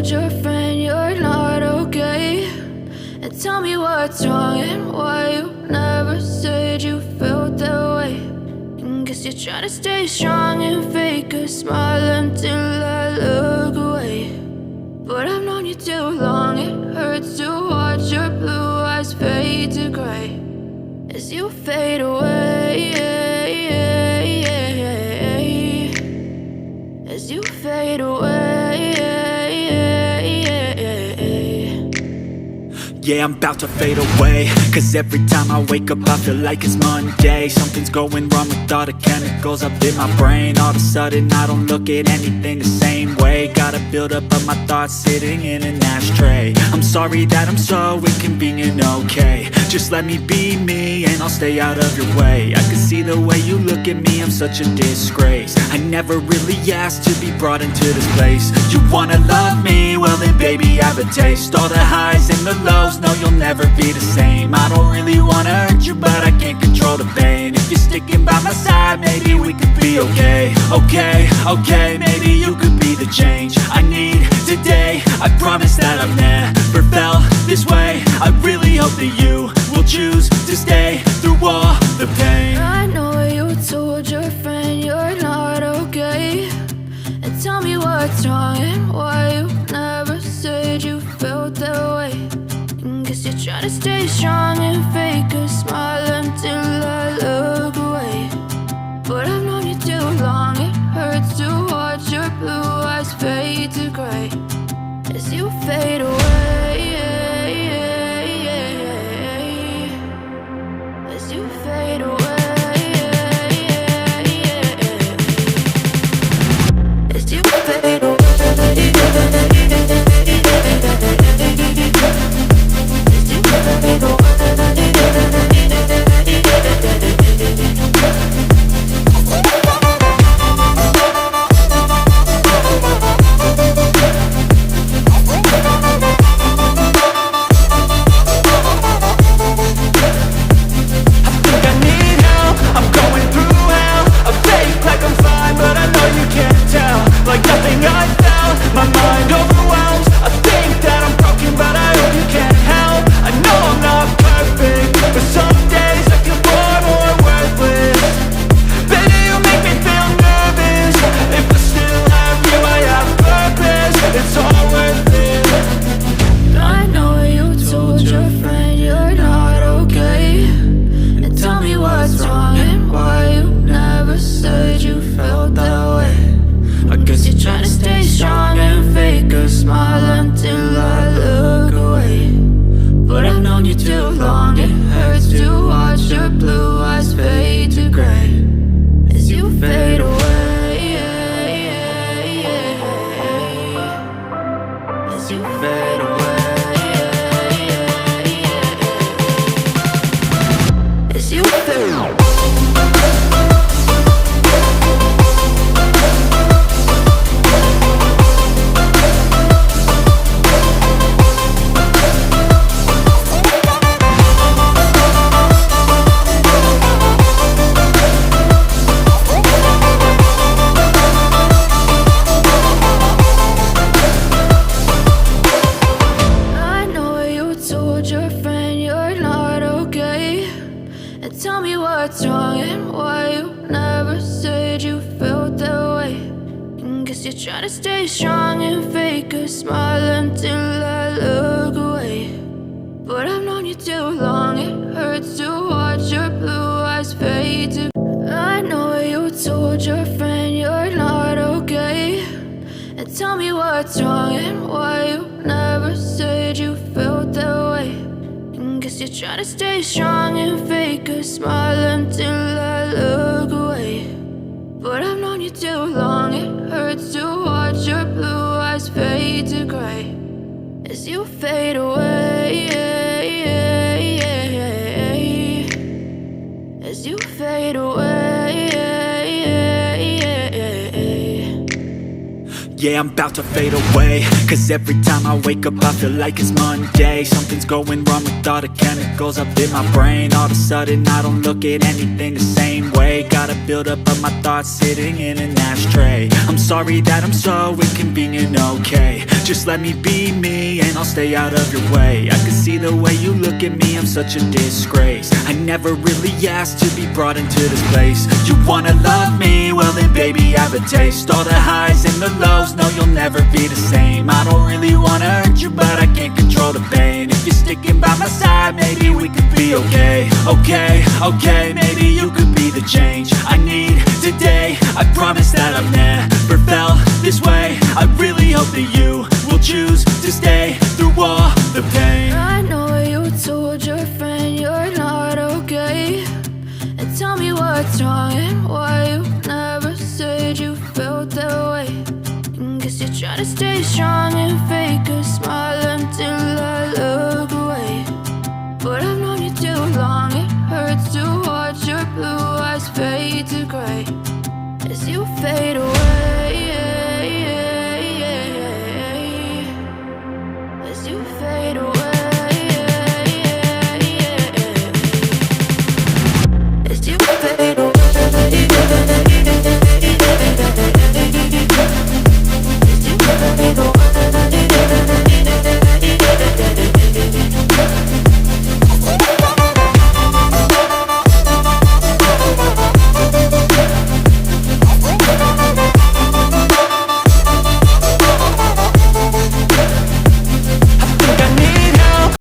told your friend you're not okay? And tell me what's wrong and why you never said you felt that way. And guess you're trying to stay strong and fake a smile until I look away. But I've known you too long, it hurts to watch your blue eyes fade to gray as you fade away, as you fade away. Yeah, I'm about to fade away, cause every time I wake up I feel like it's Monday. Something's going wrong with all the chemicals up in my brain. All of a sudden I don't look at anything the same way. Got a buildup of my thoughts sitting in an ashtray. I'm sorry that I'm so inconvenient, okay? Just let me be me and I'll stay out of your way. I can see the way you look at me, I'm such a disgrace. I never really asked to be brought into this place. You wanna love me? Well then baby I have a taste. All the highs and the lows, no, you'll never be the same. I don't really wanna hurt you, but I can't control the pain. If you're sticking by my side, maybe we could be okay. Okay, maybe you could be the change I need today. I promise that I've never felt this way. I really hope that you will choose to stay through all the pain. I know you told your friend you're not okay. And tell me what's wrong and why you never said you felt that way. Guess you're trying to stay strong and fake a smile until I look away. But I've known you too long, it hurts to watch your blue eyes fade to gray as you fade away, as you fade away, as you fade away. Yeah, I'm about to fade away, cause every time I wake up I feel like it's Monday. Something's going wrong with all the chemicals up in my brain. All of a sudden I don't look at anything the same way. Got a buildup of my thoughts sitting in an ashtray. I'm sorry that I'm so inconvenient, okay? Just let me be me and I'll stay out of your way. I can see the way you look at me, I'm such a disgrace. I never really asked to be brought into this place. You wanna love me? Well then baby have a taste. All the highs and the lows, no you'll never be the same. I don't really wanna hurt you but I can't control the pain. If you're sticking by my side, maybe we could be okay. Okay, maybe you could be the change I need today. I promise that I've never felt this way. I really hope that you will choose to stay through all the pain. I know you told your friend you're not okay, and tell me what's wrong and why you never said you felt that way. Guess you're trying to stay strong and fake a smile until I look away. But I've known you too long, it hurts to watch your blue eyes fade to gray as you fade away. As you fade away. As you fade